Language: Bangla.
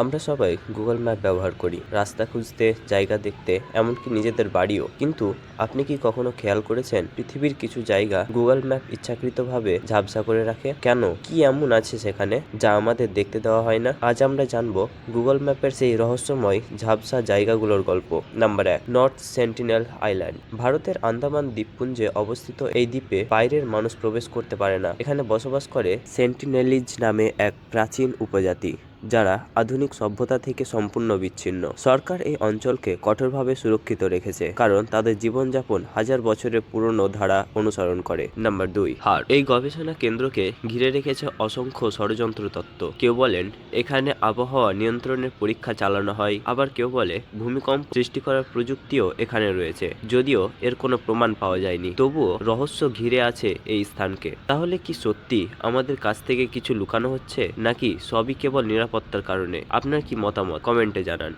আমরা সবাই গুগল ম্যাপ ব্যবহার করি রাস্তা খুঁজতে, জায়গা দেখতে, এমনকি নিজেদের বাড়িও। কিন্তু আপনি কি কখনো খেয়াল করেছেন পৃথিবীর কিছু জায়গা গুগল ম্যাপ ইচ্ছাকৃতভাবে ঝাপসা করে রাখে? কেন? কি এমন আছে সেখানে যা আমাদের দেখতে দেওয়া হয় না? আজ আমরা জানবো গুগল ম্যাপের সেই রহস্যময় ঝাপসা জায়গাগুলোর গল্প। Number 1, north sentinel island. ভারতের আন্দামান দ্বীপপুঞ্জে অবস্থিত এই দ্বীপে বাইরের মানুষ প্রবেশ করতে পারে না। এখানে বসবাস করে সেন্টিনেলিজ নামে এক প্রাচীন উপজাতি, যারা আধুনিক সভ্যতা থেকে সম্পূর্ণ বিচ্ছিন্ন। সরকার এই অঞ্চলকে কঠোরভাবে সুরক্ষিত রেখেছে, কারণ তাদের জীবনযাপন হাজার বছরের পুরনো ধারা অনুসরণ করে। Number 2, heart. এই গবেষণা কেন্দ্রকে ঘিরে রেখেছে অসংখ্য ষড়যন্ত্র তত্ত্ব। কেউ বলেন এখানে আবহাওয়া নিয়ন্ত্রণের পরীক্ষা চালানো হয়, আবার কেউ বলে ভূমিকম্প সৃষ্টি করার প্রযুক্তিও এখানে রয়েছে, যদিও এর কোনো প্রমাণ পাওয়া যায়নি। তবুও রহস্য ঘিরে আছে এই স্থানকে। তাহলে কি সত্যি আমাদের কাছ থেকে কিছু লুকানো হচ্ছে, নাকি সবই কেবল নিরাপত্তার কারণে? আপনার কি মতামত কমেন্টে জানান।